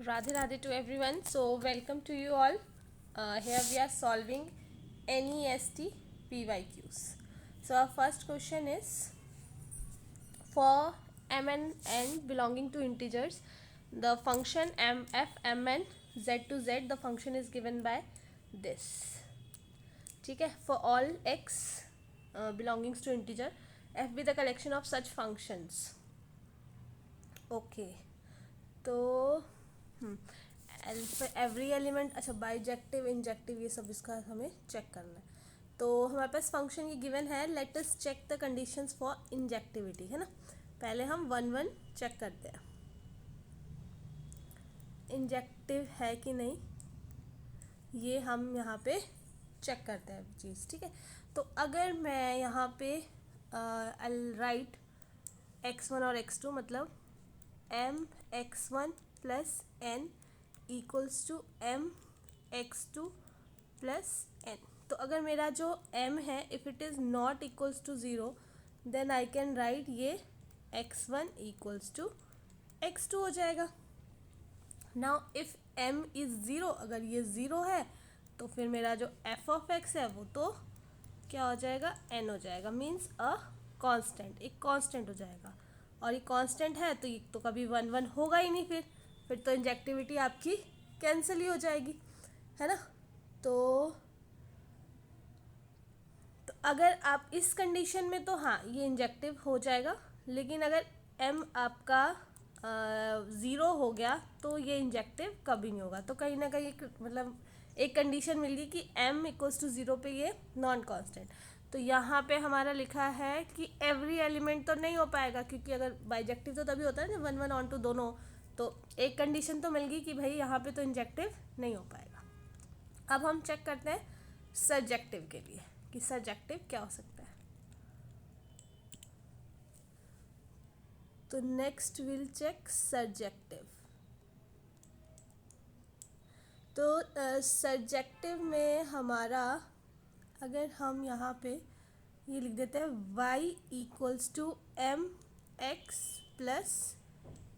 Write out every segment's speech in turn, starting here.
Radhe Radhe to everyone. So, welcome to you all. Here we are solving NEST PYQs. So, our first question is for m and n belonging to integers, the function f(m)n z to z, the function is given by this. ठीक है, for all x belongs to integer, f be the collection of such functions. Okay, तो every element, अच्छा bijective injective ये सब इसका हमें check करना है. तो हमारे पास फंक्शन ये गिवन है. Let us check the conditions for injectivity, है ना. पहले हम वन वन चेक करते हैं इंजेक्टिव है कि नहीं, ये हम यहाँ पे चेक करते हैं चीज़. ठीक है, तो अगर मैं यहाँ पे राइट x1 और x2, मतलब m x1 plus n equals to m x2 plus n. तो अगर मेरा जो m है, if it is not equals to zero, then I can write ये x1 इक्वल्स टू x2 हो जाएगा. Now if m is zero, अगर ये ज़ीरो है तो फिर मेरा जो f ऑफ x है वो तो क्या हो जाएगा, n हो जाएगा. मीन्स अ कांस्टेंट, एक कांस्टेंट हो जाएगा. और ये कांस्टेंट है तो ये तो कभी वन वन होगा ही नहीं. फिर तो इंजेक्टिविटी आपकी कैंसिल ही हो जाएगी, है ना. तो अगर आप इस कंडीशन में, तो हाँ ये इंजेक्टिव हो जाएगा. लेकिन अगर m आपका ज़ीरो हो गया तो ये इंजेक्टिव कभी नहीं होगा. तो कहीं ना कहीं मतलब एक कंडीशन मिल गई कि m इक्वल्स टू ज़ीरो पे ये नॉन कांस्टेंट. तो यहाँ पे हमारा लिखा है कि एवरी एलिमेंट तो नहीं हो पाएगा, क्योंकि अगर बाइजेक्टिव तो तभी होता है ना वन वन ऑन टू दोनों. तो एक कंडीशन तो मिल गई कि भाई यहाँ पे तो इंजेक्टिव नहीं हो पाएगा. अब हम चेक करते हैं सर्जेक्टिव के लिए कि सर्जेक्टिव क्या हो सकता है. तो नेक्स्ट विल चेक सर्जेक्टिव. तो सर्जेक्टिव में हमारा, अगर हम यहाँ पे ये लिख देते हैं y equals to m x plus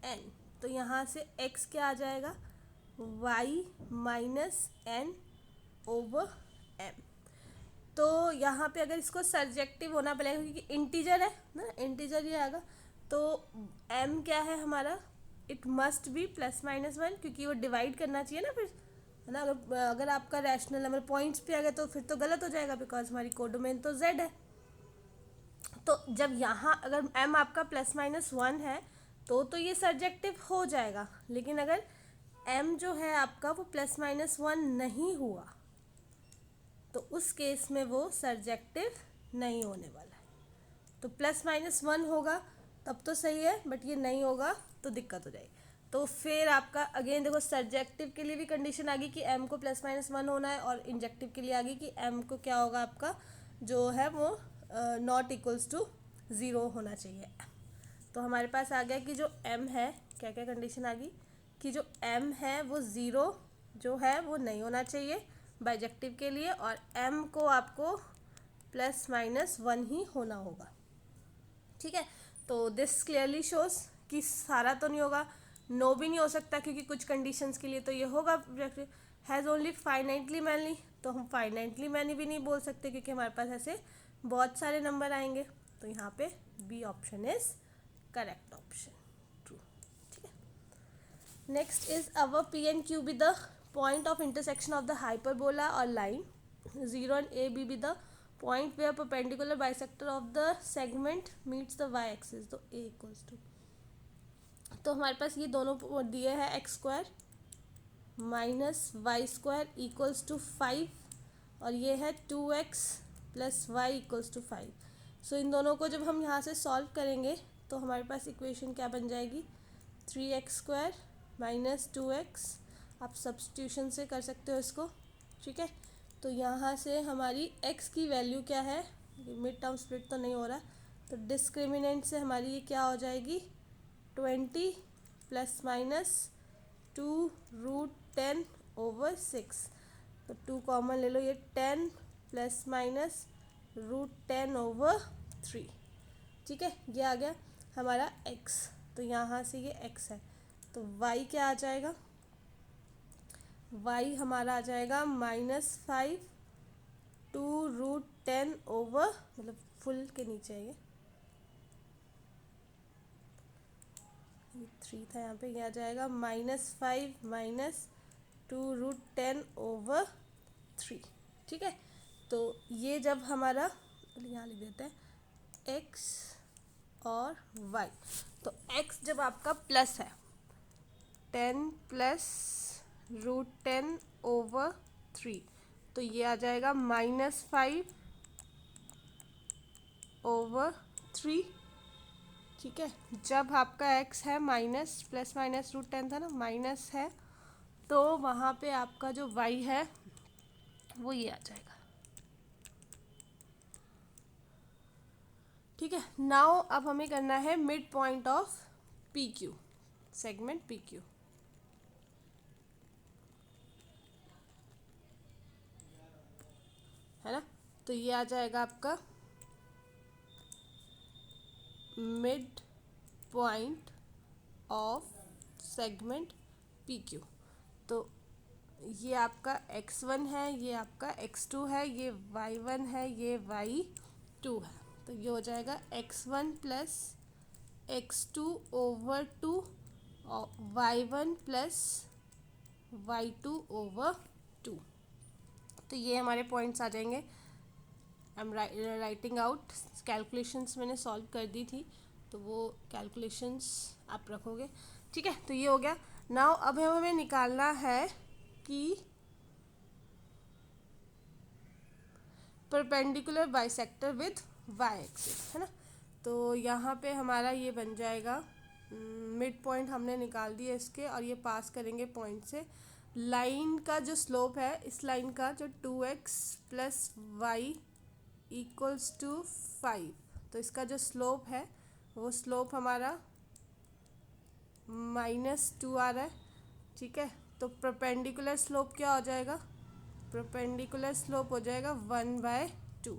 n, तो यहाँ से x क्या आ जाएगा, y minus n over m. तो यहाँ पे अगर इसको सर्जेक्टिव होना पड़ेगा क्योंकि इंटीजर है ना, इंटीजर ये आएगा. तो m क्या है हमारा, it must be plus minus one, क्योंकि वो डिवाइड करना चाहिए ना फिर, है ना. अगर आपका रैशनल नंबर पॉइंट्स पे आ गया तो फिर तो गलत हो जाएगा, बिकॉज हमारी कोडोमेन तो z है. तो जब यहाँ अगर m आपका प्लस माइनस वन है तो ये सर्जेक्टिव हो जाएगा. लेकिन अगर m जो है आपका वो प्लस माइनस वन नहीं हुआ तो उस केस में वो सर्जेक्टिव नहीं होने वाला है. तो प्लस माइनस वन होगा तब तो सही है, बट ये नहीं होगा तो दिक्कत हो जाएगी. तो फिर आपका अगेन देखो, सर्जेक्टिव के लिए भी कंडीशन आ गई कि m को प्लस माइनस वन होना है, और इंजेक्टिव के लिए आ गई कि m को क्या होगा, आपका जो है वो नॉट इक्वल्स टू ज़ीरो होना चाहिए. तो हमारे पास आ गया कि जो m है, क्या क्या कंडीशन आ गई कि जो m है वो ज़ीरो जो है वो नहीं होना चाहिए बाइजेक्टिव के लिए, और m को आपको प्लस माइनस वन ही होना होगा. ठीक है, तो दिस क्लियरली शोज कि सारा तो नहीं होगा, नो भी नहीं हो सकता, क्योंकि कुछ कंडीशंस के लिए तो ये होगा. हैज़ ओनली फाइनाइटली मैनी, तो हम फाइनाइटली मैनी भी नहीं बोल सकते क्योंकि हमारे पास ऐसे बहुत सारे नंबर आएंगे. तो यहाँ पे B option is correct option, true. ठीक है, next is our P and Q be the point of intersection of the hyperbola और line. Zero and A be the point where perpendicular bisector of the segment meets the y axis. तो a equals to, तो हमारे पास ये दोनों दिए हैं x square minus y square equals to 5, और ये है 2x plus y equals to 5. So इन दोनों को जब हम यहाँ से सॉल्व करेंगे तो हमारे पास इक्वेशन क्या बन जाएगी, 3x स्क्वायर माइनस 2x. आप सब्स्टिट्यूशन से कर सकते हो इसको. ठीक है, तो यहाँ से हमारी x की वैल्यू क्या है, मिड टर्म स्प्लिट तो नहीं हो रहा, तो डिस्क्रिमिनेंट से हमारी ये क्या हो जाएगी, 20 प्लस माइनस 2√10 ओवर 6. तो 2 कॉमन ले लो, ये 10 प्लस माइनस √10 ओवर 3. ठीक है, ये आ गया हमारा x. तो यहाँ से ये x है, तो y क्या आ जाएगा, y हमारा आ जाएगा -5 2√10 ओवर, मतलब फुल के नीचे है ये 3 था यहाँ पे, ये आ जाएगा -5 -2√10 ओवर 3। ठीक है, तो ये जब हमारा, यहाँ लिख देते हैं x और y, तो x जब आपका प्लस है 10 प्लस √10 ओवर 3, तो ये आ जाएगा -5 ओवर 3। ठीक है, जब आपका x है माइनस, प्लस माइनस √10 था ना, माइनस है, तो वहाँ पे आपका जो y है वो ये आ जाएगा। ठीक है, नाउ अब हमें करना है mid point of P Q, segment P Q. है ना, तो ये आ जाएगा आपका mid point of segment P Q. तो ये आपका x1 है, ये आपका x2 है, ये y1 है, ये y2 है, तो ये हो जाएगा x1 प्लस x2 ओवर 2 और y1 प्लस y2 ओवर 2। तो ये हमारे पॉइंट्स आ जाएंगे। I am writing out, calculations मैंने सॉल्व कर दी थी, तो वो कैलकुलेशंस आप रखोगे। ठीक है, तो ये हो गया। नाउ अब हमें निकालना है कि perpendicular bisector with y axis, है ना। तो यहाँ पे हमारा ये बन जाएगा, मिड पॉइंट हमने निकाल दिया इसके, और ये पास करेंगे पॉइंट से। लाइन का जो स्लोप है, इस लाइन का जो 2x plus y equals to 5, तो इसका जो स्लोप है वो स्लोप हमारा -2 आ रहा है। ठीक है, तो परपेंडिकुलर स्लोप क्या हो जाएगा, परपेंडिकुलर स्लोप हो जाएगा 1/2।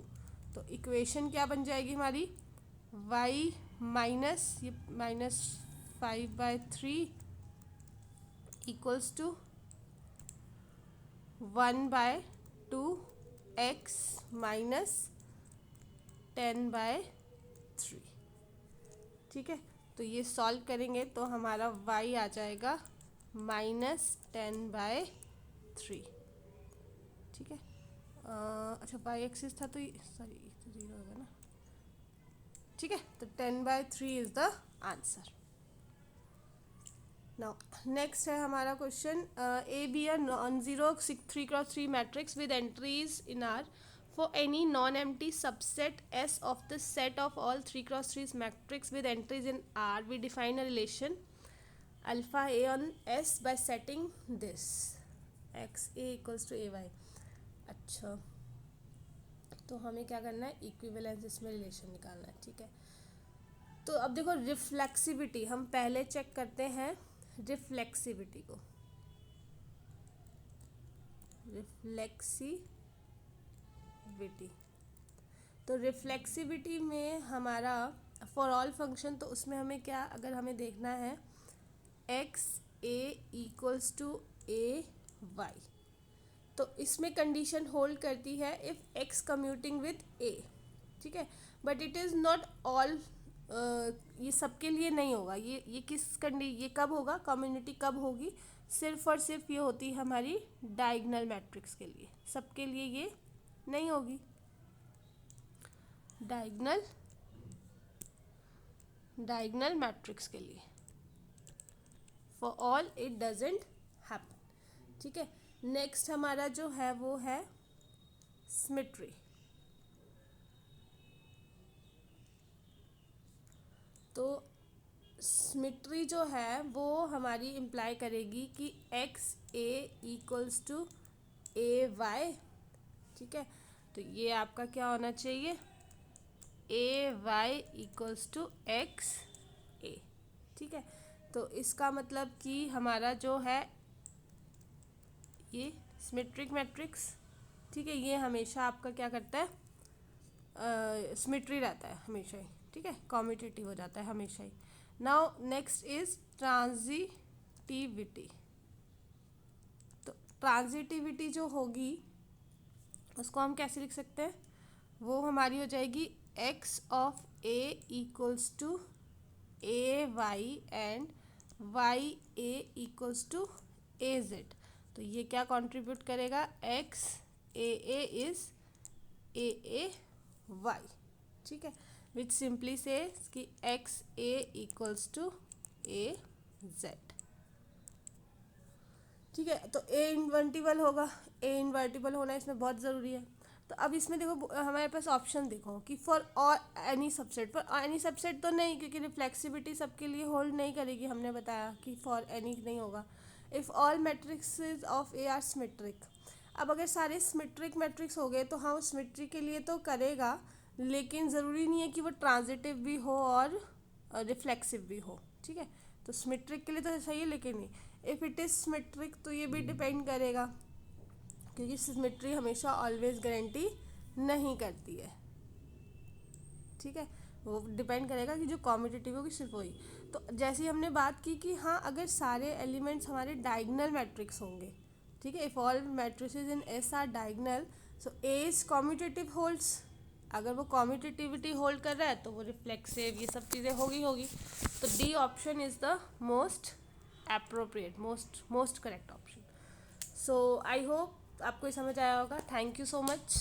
तो इक्वेशन क्या बन जाएगी हमारी, y माइनस ये -5/3 इक्वल्स टू 1/2 x माइनस 10/3। ठीक है, तो ये सॉल्व करेंगे तो हमारा y आ जाएगा -10/3। ठीक है, अच्छा y एक्सिस था तो सॉरी, 0 होगा ना। ठीक है, तो 10/3 is the answer. Now next है हमारा question, A be a non zero 3x3 matrix with entries in are for any non-empty subset S of the set of all 3x3 matrix with entries in R, we define a relation alpha A on S by setting this x A equals to ay। अच्छा, तो हमें क्या करना है, equivalence इसमें relation निकालना है। ठीक है, तो अब देखो रिफ्लेक्सिविटी हम पहले चेक करते हैं, रिफ्लेक्सिविटी को, तो रिफ्लेक्सिविटी में हमारा फॉर ऑल फंक्शन, तो उसमें हमें क्या, अगर हमें देखना है x a equals to a y, तो इसमें कंडीशन होल्ड करती है if x commuting with a. ठीक है, but it is not all, ये सबके लिए नहीं होगा। ये ये कब होगा, कम्युनिटी कब होगी, सिर्फ और सिर्फ ये होती है हमारी डायगोनल मैट्रिक्स के लिए, सबके लिए ये नहीं होगी। डायगोनल मैट्रिक्स के लिए, for all it doesn't happen. ठीक है, नेक्स्ट हमारा जो है वो है सिमेट्री। तो सिमेट्री जो है वो हमारी इम्प्लाई करेगी कि x a equals to a y. ठीक है, तो ये आपका क्या होना चाहिए, a y equals to x a. ठीक है, तो इसका मतलब कि हमारा जो है ये सिमेट्रिक मैट्रिक्स, ठीक है, ये हमेशा आपका क्या करता है, सिमेट्री रहता है हमेशा ही। ठीक है, कॉम्यूटेटिव हो जाता है हमेशा ही। Now next is transitivity. तो ट्रांजिटिविटी जो होगी उसको हम कैसे लिख सकते हैं, वो हमारी हो जाएगी x ऑफ a इक्वल्स to a y and y a equals to a z. तो ये क्या कंट्रीब्यूट करेगा, x a a is a a y, ठीक है, विच सिंपली से कि x a equals to a z, ठीक है। तो ए इन्वर्टिबल होगा, ए इन्वर्टिबल होना इसमें बहुत ज़रूरी है। तो अब इसमें देखो हमारे पास ऑप्शन देखो कि फॉर और एनी सबसेट, पर एनी सबसेट तो नहीं, क्योंकि रिफ्लेक्सिविटी सबके लिए होल्ड नहीं करेगी, हमने बताया कि फॉर एनी नहीं होगा। If all matrixes of A R symmetric, अब अगर सारे सिमेट्रिक मैट्रिक्स हो गए तो हाँ सिमेट्री के लिए तो करेगा, लेकिन ज़रूरी नहीं है कि वो ट्रांजिटिव भी हो और रिफ्लेक्सिव भी हो, ठीक है। तो सिमेट्रिक के लिए तो सही है, लेकिन नहीं। इफ़ इट इज़ सिमेट्रिक तो ये भी डिपेंड करेगा, क्योंकि सिमेट्री हमेशा ऑलवेज गारंटी नहीं करती है, ठीक है। वो डिपेंड करेगा कि जो कॉम्पिटिटिव होगी सिर्फ वही। तो जैसे ही हमने बात की कि हाँ अगर सारे एलिमेंट्स हमारे डायगोनल मैट्रिक्स होंगे, ठीक है, if all matrices in S R diagonal so A is commutative holds, अगर वो कॉम्यूटेटिविटी होल्ड कर रहा है तो वो रिफ्लेक्सिव ये सब चीज़ें होगी। तो D option is the most appropriate, most correct option. So I hope आपको ये समझ आया होगा। Thank you so much.